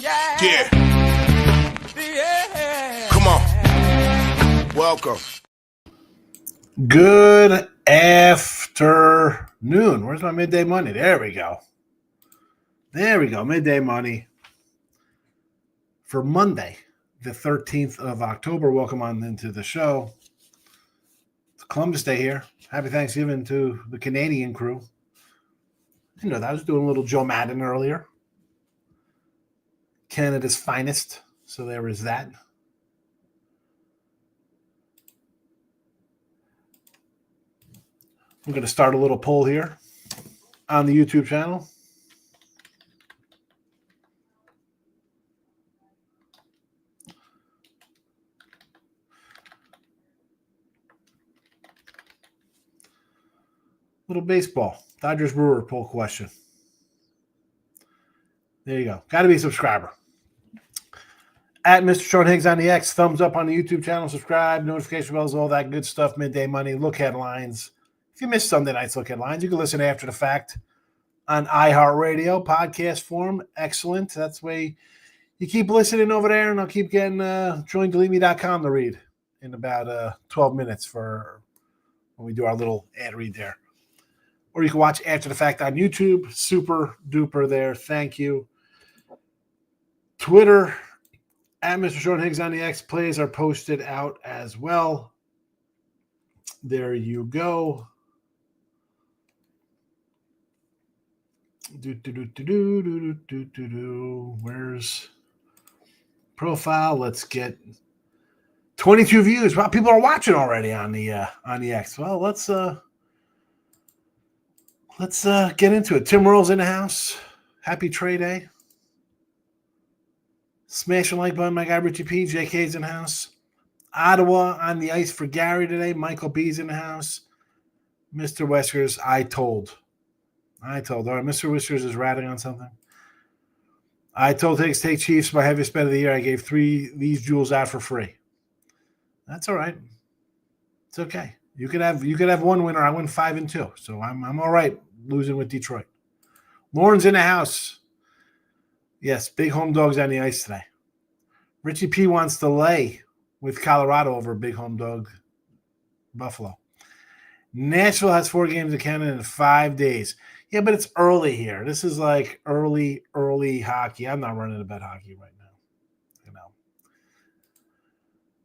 Yeah. Come on. Welcome. Good afternoon. Where's my midday money? There we go. Midday money for Monday, the 13th of October. Welcome on into the show. It's Columbus Day here. Happy Thanksgiving to the Canadian crew. You know that I was doing a little Joe Madden earlier. Canada's finest. So there is that. I'm going to start a little poll here on the YouTube channel. Little baseball. Dodgers Brewer poll question. There you go. Got to be a subscriber. At Mr. Sean Higgs on the X. Thumbs up on the YouTube channel. Subscribe. Notification bells. All that good stuff. Midday money. Look headlines. If you missed Sunday night's look headlines, you can listen after the fact on iHeartRadio podcast form. Excellent. That's the way you keep listening over there, and I'll keep getting joindeleteme.com to read in about 12 minutes for when we do our little ad read there. Or you can watch after the fact on YouTube. Super duper there. Thank you. Twitter, at Mr. Sean Higgs on the X. Plays are posted out as well. There you go. Where's profile? Let's get 22 views. Wow, people are watching already on the X. Well, let's get into it. Tim Earl's in the house. Happy Trade Day. Smash the like button, my guy Richie P. JK's in the house. Ottawa on the ice for Gary today. Michael B's in the house. Mr. Whiskers, I told. All right, Mr. Whiskers is ratting on something. I told Higgs take Chiefs, my heaviest bet of the year. I gave these jewels out for free. That's all right. It's okay. You could have one winner. I win 5-2, so I'm all right losing with Detroit. Lauren's in the house. Yes, big home dogs on the ice today. Richie P wants to lay with Colorado over big home dog Buffalo. Nashville has 4 games in Canada in 5 days. Yeah, but it's early here. This is like early hockey. I'm not running a bet hockey right now. You know.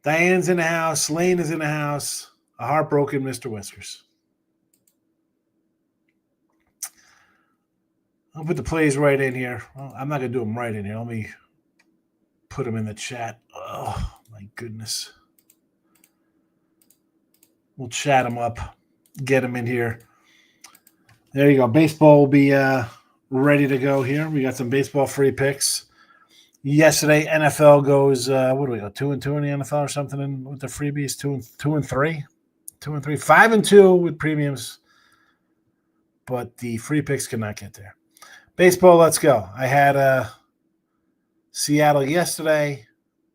Diane's in the house. Lane is in the house. A heartbroken Mr. Whiskers. I'll put the plays right in here. Well, I'm not going to do them right in here. Let me put them in the chat. Oh, my goodness. We'll chat them up. Get them in here. There you go. Baseball will be ready to go here. We got some baseball free picks. Yesterday, NFL goes, what do we go, 2-2 in the NFL or something with the freebies? 2-3? 2-3. 5-2 with premiums. But the free picks cannot get there. Baseball, let's go. I had Seattle yesterday,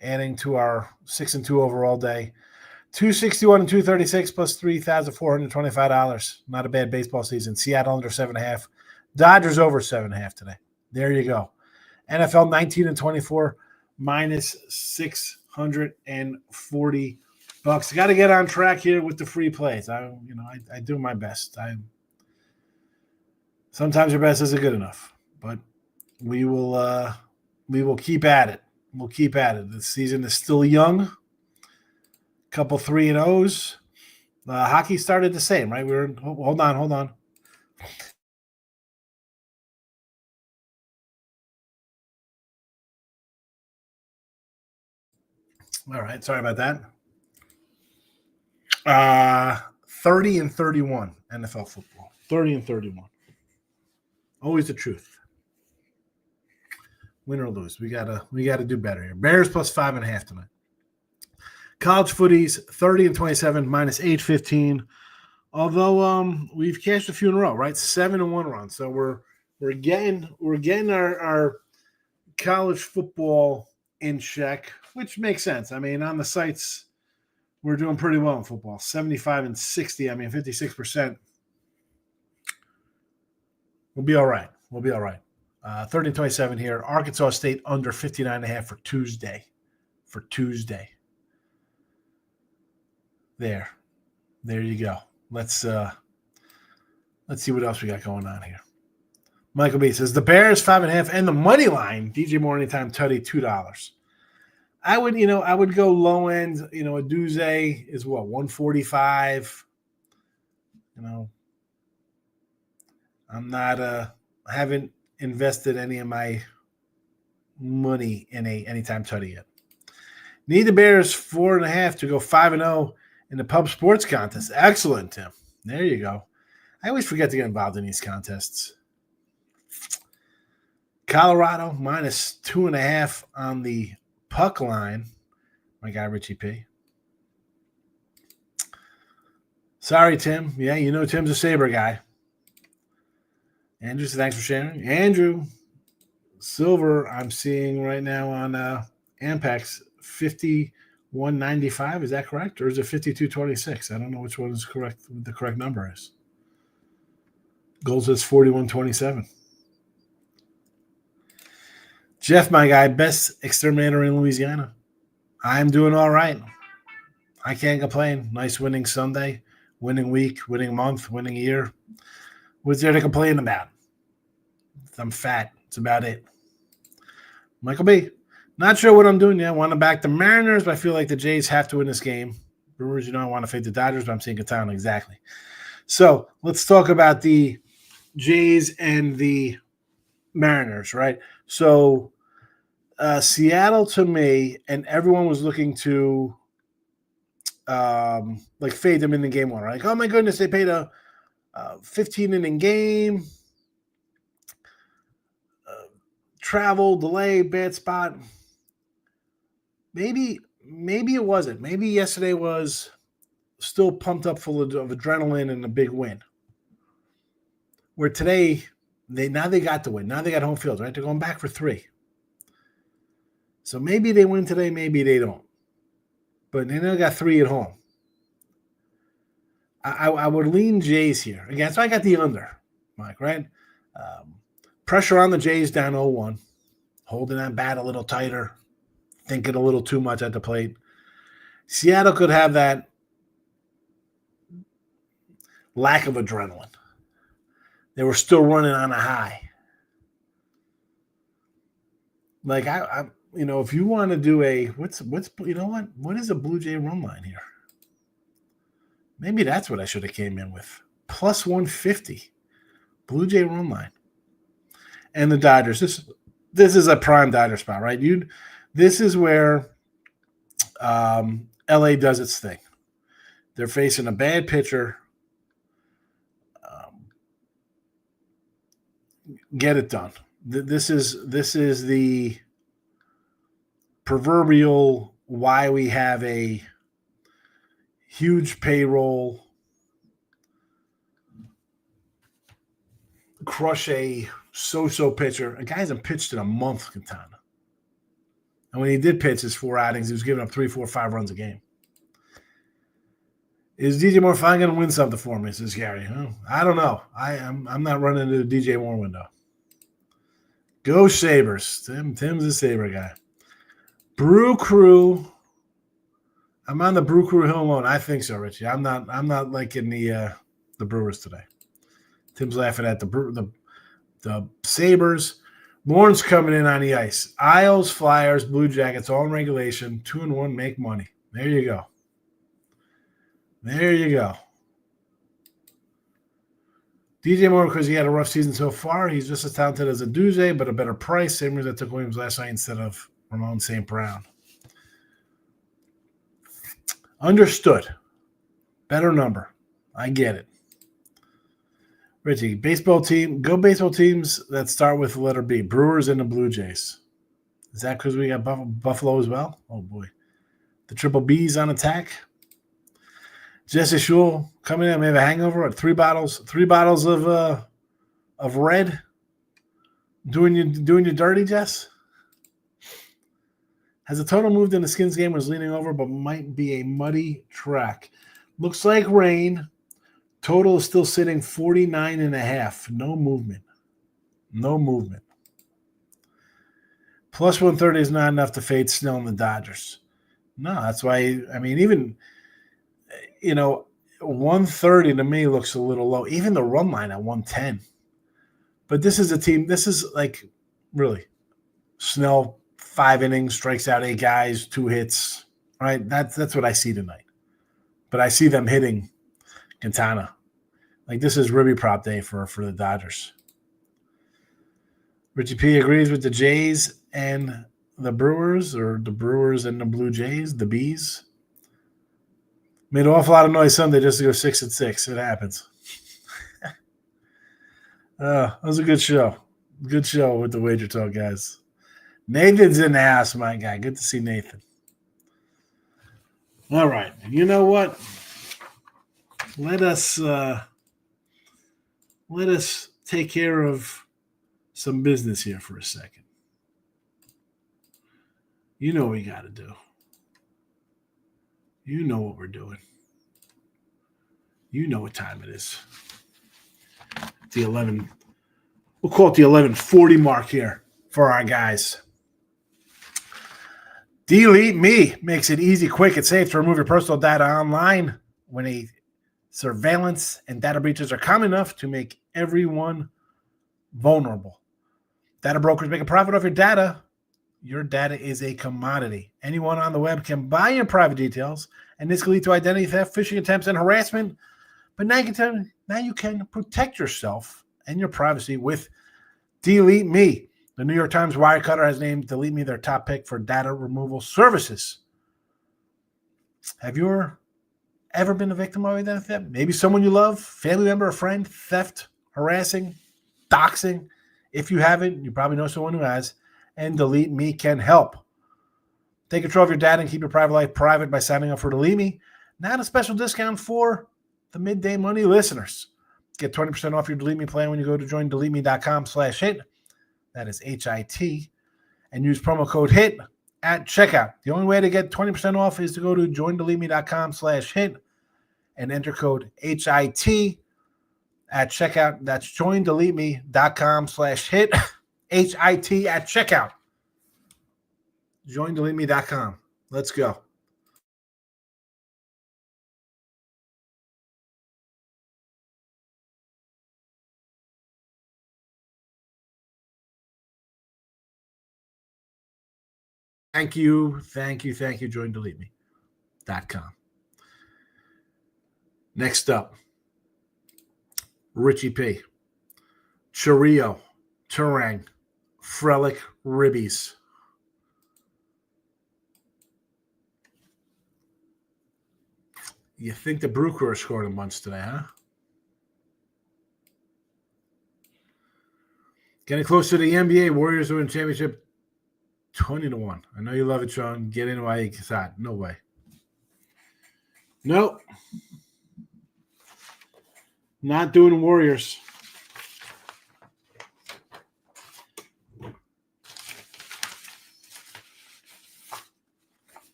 adding to our 6-2 overall day. 261 and 236 plus $3,425. Not a bad baseball season. Seattle under 7.5. Dodgers over 7.5 today. There you go. NFL 19 and 24 minus $640. Got to get on track here with the free plays. I do my best. Sometimes your best isn't good enough, but we will keep at it. We'll keep at it. The season is still young. Couple 3-0s. Hockey started the same, right? Hold on. All right, sorry about that. 30 and 31 NFL football. 30 and 31. Always the truth. Win or lose, we gotta do better here. Bears plus 5.5 tonight. College footies 30 and 27 minus 815. Although we've cashed a few in a row, right? 7-1 run. So we're getting our college football in check, which makes sense. I mean, on the sites, we're doing pretty well in football. 75 and 60. I mean, 56%. We'll be all right. 30-27 here. Arkansas State under 59.5 for Tuesday. There you go. Let's see what else we got going on here. Michael B says the Bears 5.5 and the money line. DJ Moore anytime tutty $2. I would go low end. A Duze is what 145. I'm not I haven't invested any of my money in a anytime tutty yet. Need the Bears 4.5 to go 5-0 in the pub sports contest. Excellent, Tim. There you go. I always forget to get involved in these contests. Colorado minus 2.5 on the puck line. My guy Richie P. Sorry, Tim. Yeah, Tim's a Sabre guy. Andrew, thanks for sharing. Andrew, silver I'm seeing right now on Ampex 51.95. Is that correct? Or is it 52.26? I don't know which one is correct. What the correct number is. Gold says 41.27. Jeff, my guy, best exterminator in Louisiana. I'm doing all right. I can't complain. Nice winning Sunday, winning week, winning month, winning year. What's there to complain about? I'm fat. That's about it. Michael B. Not sure what I'm doing yet. I want to back the Mariners, but I feel like the Jays have to win this game. Brewers, I want to fade the Dodgers, but I'm seeing Catan exactly. So let's talk about the Jays and the Mariners, right? So Seattle to me, and everyone was looking to fade them in the game one. Right? Like, oh my goodness, they paid a 15-inning game. Travel, delay, bad spot. Maybe it wasn't. Maybe yesterday was still pumped up full of adrenaline and a big win. Where today, they got the win. Now they got home field, right? They're going back for 3. So maybe they win today, maybe they don't. But they now got 3 at home. I would lean Jays here. Again, so I got the under, Mike, right? Pressure on the Jays down 0-1. Holding that bat a little tighter. Thinking a little too much at the plate. Seattle could have that lack of adrenaline. They were still running on a high. Like I if you want to do a what is a Blue Jay run line here? Maybe that's what I should have came in with. Plus 150. Blue Jay run line. And the Dodgers. This is a prime Dodger spot, right? This is where LA does its thing. They're facing a bad pitcher. Get it done. This is the proverbial why we have a huge payroll, crush a so-so pitcher. A guy hasn't pitched in a month, Quintana. And when he did pitch his 4 outings, he was giving up 3, 4, 5 runs a game. Is DJ Moore finally going to win something for me, says Gary? I don't know. I'm not running into the DJ Moore window. Go Sabres. Tim's a Sabre guy. Brew Crew. I'm on the Brew Crew hill alone. I think so, Richie. I'm not liking the Brewers today. Tim's laughing at the Sabres. Lawrence coming in on the ice. Isles, Flyers, Blue Jackets, all in regulation. 2-1, make money. There you go. DJ Moore, because he had a rough season so far, he's just as talented as a Duze, but a better price. Same reason I took Williams last night instead of Ramon St. Brown. Understood. Better number. I get it. Richie, baseball teams that start with the letter B. Brewers and the Blue Jays. Is that because we got Buffalo as well? Oh, boy. The Triple B's on attack. Jesse Schul coming in. We have a hangover at 3 bottles of red. Doing you dirty, Jess? Has the total moved in the Skins game? Was leaning over, but might be a muddy track. Looks like rain. Total is still sitting 49.5. No movement. Plus 130 is not enough to fade Snell and the Dodgers. No, that's why, I mean, even, 130 to me looks a little low. Even the run line at 110. But this is a team, this is like, really, Snell, 5 innings, strikes out 8 guys, 2 hits, right? That's what I see tonight. But I see them hitting Quintana. Like, this is Ribby prop day for the Dodgers. Richie P agrees with the Jays and the Brewers, or the Brewers and the Blue Jays, the Bees. Made an awful lot of noise Sunday just to go 6-6. It happens. That was a good show. Good show with the Wager Talk guys. Nathan's in the house, my guy. Good to see Nathan. All right. You know what? Let us take care of some business here for a second. You know what we got to do. You know what we're doing. You know what time it is. The 11. We'll call it the 11:40 mark here for our guys. Delete Me makes it easy, quick, and safe to remove your personal data online when surveillance and data breaches are common enough to make everyone vulnerable. Data brokers make a profit off your data. Your data is a commodity. Anyone on the web can buy your private details, and this can lead to identity theft, phishing attempts, and harassment. But now you can protect yourself and your privacy with Delete Me. The New York Times Wirecutter has named Delete Me their top pick for data removal services. Have you ever been a victim of identity theft? Maybe someone you love, family member, or friend, theft, harassing, doxing. If you haven't, you probably know someone who has, and Delete Me can help. Take control of your data and keep your private life private by signing up for Delete Me. Now a special discount for the Midday Money listeners. Get 20% off your Delete Me plan when you go to joindeleteme.com/hit. That is HIT. And use promo code HIT at checkout. The only way to get 20% off is to go to joindeleteme.com/hit and enter code HIT at checkout. That's joindeleteme.com/hit. HIT at checkout. Joindeleteme.com. Let's go. Thank you. JoinDeleteMe.com. Next up, Richie P. Chorio, Turang, Frelick, Ribbies. You think the Brew Crew scored a bunch today, huh? Getting close to the NBA. Warriors win championship 20-1. I know you love it, Sean. Get in while you can. No way. Nope. Not doing Warriors.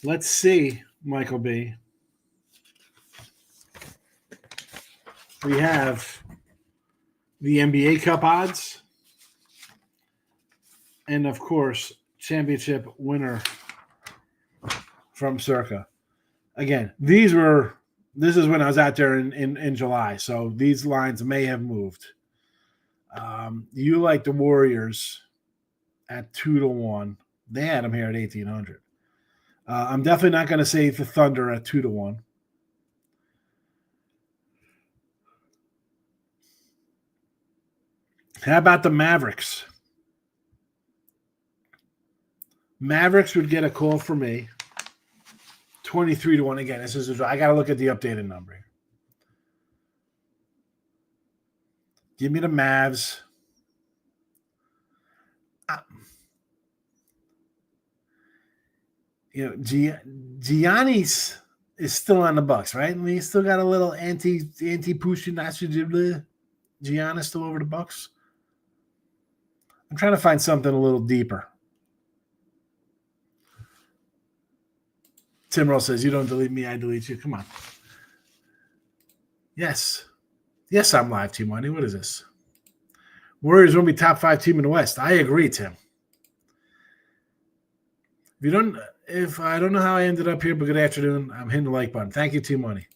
Let's see, Michael B. We have the NBA Cup odds. And, of course, championship winner from Circa. Again, this is when I was out there in July, so these lines may have moved. You like the Warriors at 2-1. They had them here at 1,800. I'm definitely not going to say the Thunder at 2-1. How about the Mavericks? Mavericks would get a call for me. 23-1 again. I got to look at the updated number. Give me the Mavs. Giannis is still on the Bucks, right? I mean, he's still got a little anti-Pushin Giannis still over the Bucks. I'm trying to find something a little deeper. Tim Roll says, you don't delete me, I delete you. Come on. Yes, I'm live, Team Money. What is this? Warriors will be top 5 team in the West. I agree, Tim. If I don't know how I ended up here, but good afternoon. I'm hitting the like button. Thank you, Team Money.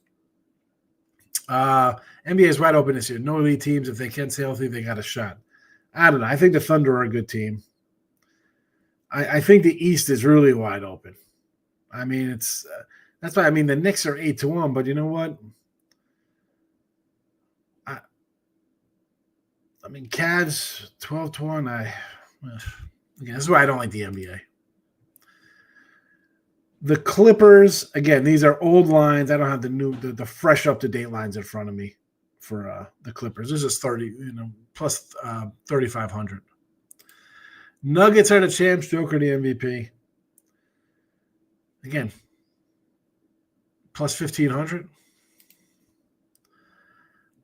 NBA is wide open this year. No elite teams. If they can stay healthy, they got a shot. I don't know. I think the Thunder are a good team. I think the East is really wide open. I mean, that's why. I mean, the Knicks are 8-1, but you know what? I mean, Cavs 12-1. Again, this is why I don't like the NBA. The Clippers, again, these are old lines. I don't have the fresh up to date lines in front of me for the Clippers. This is 30, plus 3,500. Nuggets are the champs. Joker the MVP. Again, plus 1,500.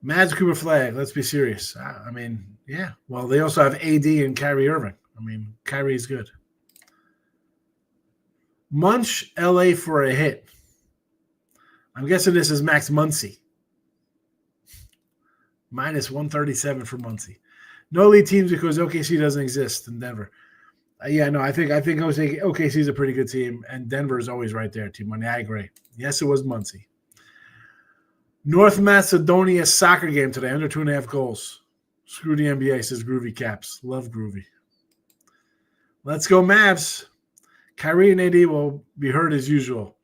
Mavs Cooper Flag. Let's be serious. I mean, yeah. Well, they also have AD and Kyrie Irving. I mean, Kyrie's good. Munch, LA for a hit. I'm guessing this is Max Muncy. Minus 137 for Muncy. No lead teams because OKC doesn't exist in Denver. I think OKC is a pretty good team, and Denver is always right there. Team Money, I agree. Yes, it was Muncy. North Macedonia soccer game today, under 2.5 goals. Screw the NBA, says Groovy Caps. Love Groovy. Let's go Mavs. Kyrie and AD will be hurt as usual.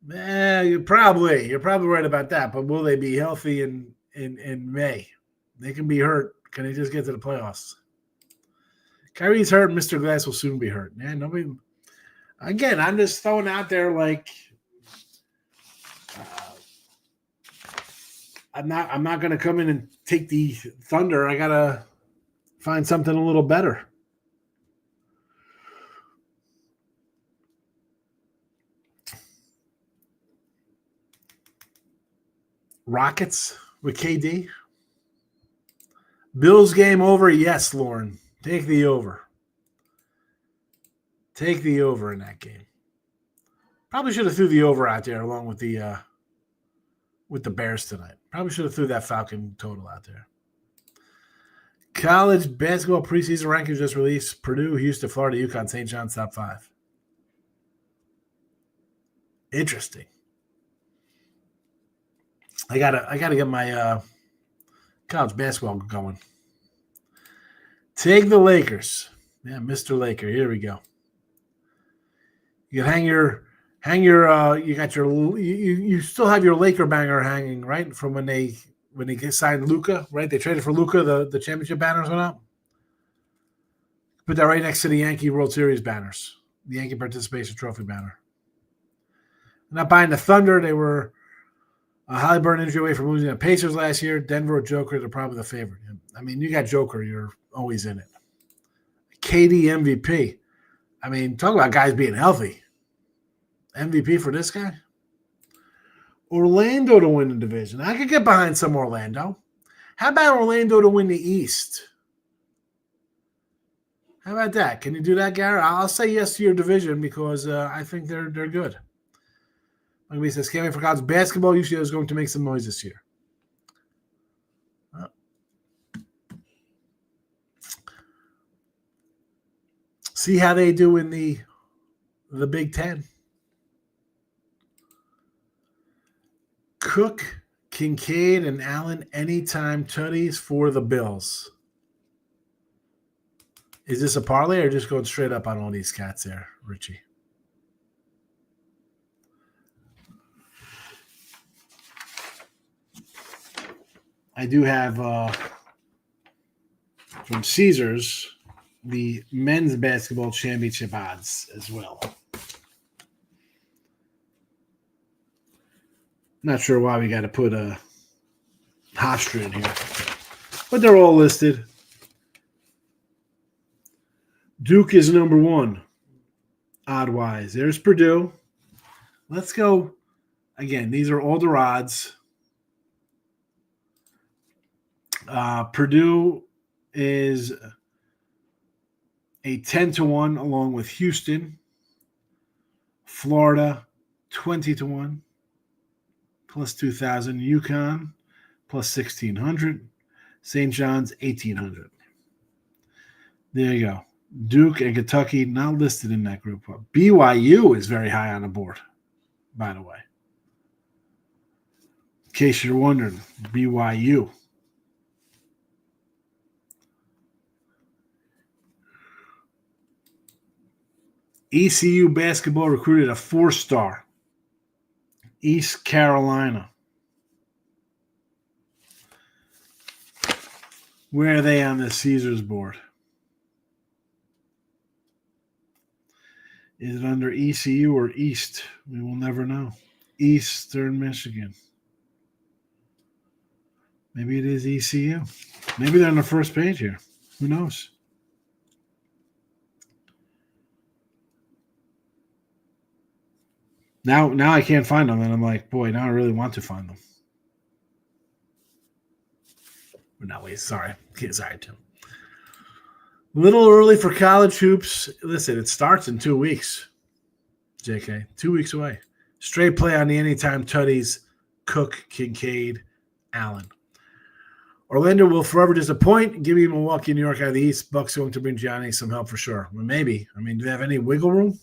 You're probably right about that, but will they be healthy in May? They can be hurt. Can they just get to the playoffs? Kyrie's hurt. Mr. Glass will soon be hurt. Yeah, nobody. Again, I'm just throwing out there like I'm not going to come in and take the Thunder. I gotta find something a little better. Rockets with KD. Bills game over. Yes, Lauren. Take the over. Take the over in that game. Probably should have threw the over out there along with the Bears tonight. Probably should have threw that Falcon total out there. College basketball preseason rankings just released. Purdue, Houston, Florida, UConn, St. John's top 5. Interesting. I gotta get my college basketball going. Take the Lakers. Yeah, Mr. Laker. Here we go. You can you still have your Laker banger hanging, right? From when they signed Luka, right? They traded for Luka, the championship banners went up. Put that right next to the Yankee World Series banners, the Yankee Participation Trophy banner. Not buying the Thunder. They were a Halliburton injury away from losing the Pacers last year. Denver or Joker, they're probably the favorite. I mean, you got Joker, you're always in it. KD MVP. I mean, talk about guys being healthy. MVP for this guy? Orlando to win the division. I could get behind some Orlando. How about Orlando to win the East? How about that? Can you do that, Garrett? I'll say yes to your division because I think they're good. Like we said, Scamming for college basketball usually is going to make some noise this year. See how they do in the Big Ten. Cook, Kincaid, and Allen anytime tutties for the Bills. Is this a parlay or just going straight up on all these cats there, Richie? I do have from Caesars the men's basketball championship odds as well. Not sure why we got to put a Hofstra in here, but they're all listed. Duke is number 1, odd-wise. There's Purdue. Let's go. Again, these are older odds. Purdue is a 10-1 along with Houston. Florida, 20-1. Plus 2,000. UConn, plus 1,600. St. John's, 1,800. There you go. Duke and Kentucky not listed in that group. BYU is very high on the board, by the way. In case you're wondering, BYU. ECU basketball recruited a 4-star. East Carolina. Where are they on the Caesars board? Is it under ECU or East? We will never know. Eastern Michigan. Maybe it is ECU. Maybe they're on the first page here. Who knows? Now I can't find them, and I'm like, boy, now I really want to find them. No, wait, sorry. Sorry, Tim. A little early for college hoops. Listen, it starts in 2 weeks, JK. 2 weeks away. Straight play on the anytime tutties, Cook, Kincaid, Allen. Orlando will forever disappoint. Give me Milwaukee, New York out of the East. Bucks going to bring Gianni some help for sure. Well, maybe. I mean, do they have any wiggle room?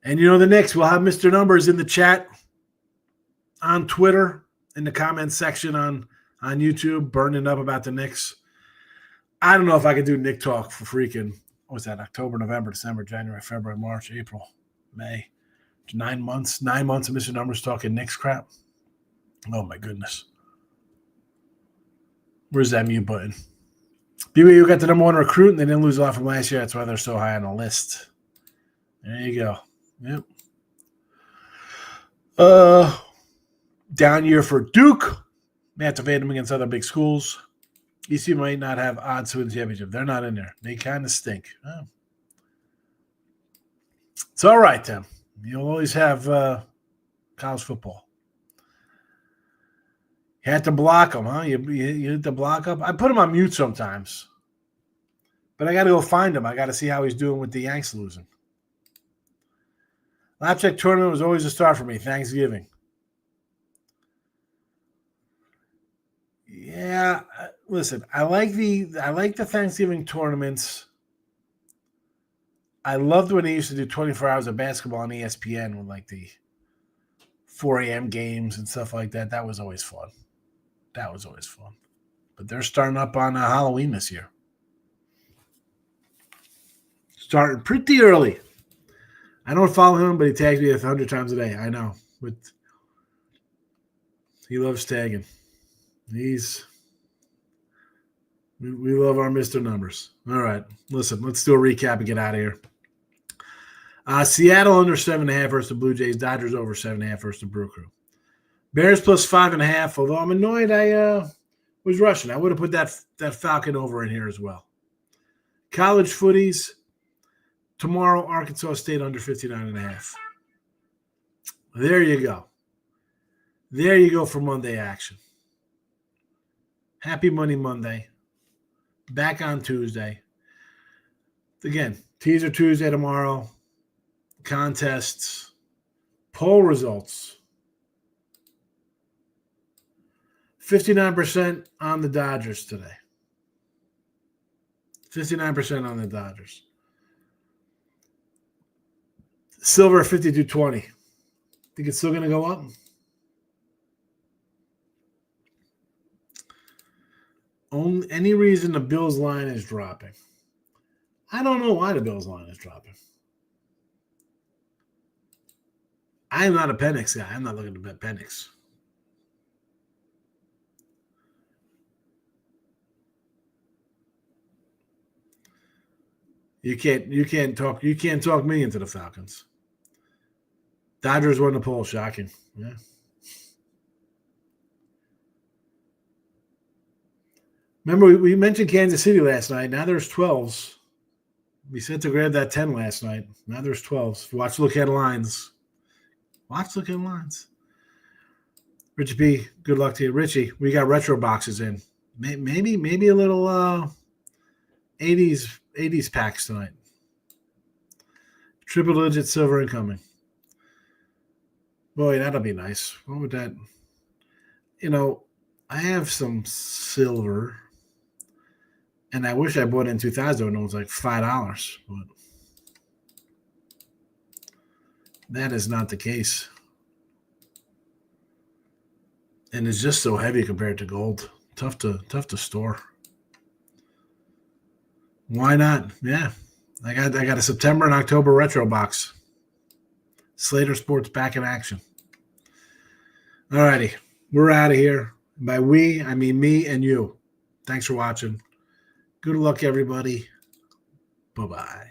And the Knicks, we'll have Mr. Numbers in the chat, on Twitter, in the comments section on YouTube, burning up about the Knicks. I don't know if I could do Knick talk for freaking, what's that, October, November, December, January, February, March, April, May. 9 months. 9 months of Mr. Numbers talking Knicks crap. Oh, my goodness. Where's that mute button? BYU got the number 1 recruit, and they didn't lose a lot from last year. That's why they're so high on the list. There you go. Yep. Down year for Duke. They have to fade them against other big schools. ECU might not have odds to win the championship. They're not in there. They kind of stink. Oh. It's all right, Tim. You'll always have college football. You had to block him, huh? You had to block up. I put him on mute sometimes. But I got to go find him. I got to see how he's doing with the Yanks losing. Lapcheck tournament was always a start for me. Thanksgiving. Yeah, listen, I like the Thanksgiving tournaments. I loved when they used to do 24 hours of basketball on ESPN with like the 4 a.m. games and stuff like that. That was always fun. But they're starting up on Halloween this year. Starting pretty early. I don't follow him, but he tags me 100 times a day. I know. But he loves tagging. We love our Mr. Numbers. All right. Listen, let's do a recap and get out of here. Seattle under 7.5 versus the Blue Jays. Dodgers over 7.5 versus the Brew Crew. Bears plus 5.5. Although I'm annoyed I was rushing. I would have put that Falcon over in here as well. College footies. Tomorrow, Arkansas State under 59.5. There you go. There you go for Monday action. Happy Money Monday. Back on Tuesday. Again, teaser Tuesday tomorrow. Contests. Poll results. 59% on the Dodgers today. 59% on the Dodgers. Silver 52.20. Think it's still going to go up? Any reason the Bills line is dropping? I don't know why the Bills line is dropping. I'm not a Penix guy. I'm not looking to bet Penix. You can't talk me into the Falcons. Dodgers won the poll. Shocking. Yeah. Remember, we mentioned Kansas City last night. Now there's 12s. We said to grab that 10 last night. Now there's 12s. Watch, look at lines. Richie P, good luck to you. Richie, we got retro boxes in. Maybe a little 80s packs tonight. Triple digit silver incoming. Boy, that'll be nice. What would that? I have some silver. And I wish I bought it in 2000 when it was like $5. But that is not the case. And it's just so heavy compared to gold. Tough to store. Why not? Yeah. I got a September and October retro box. Slater Sports back in action. All righty. We're out of here. By we, I mean me and you. Thanks for watching. Good luck, everybody. Bye-bye.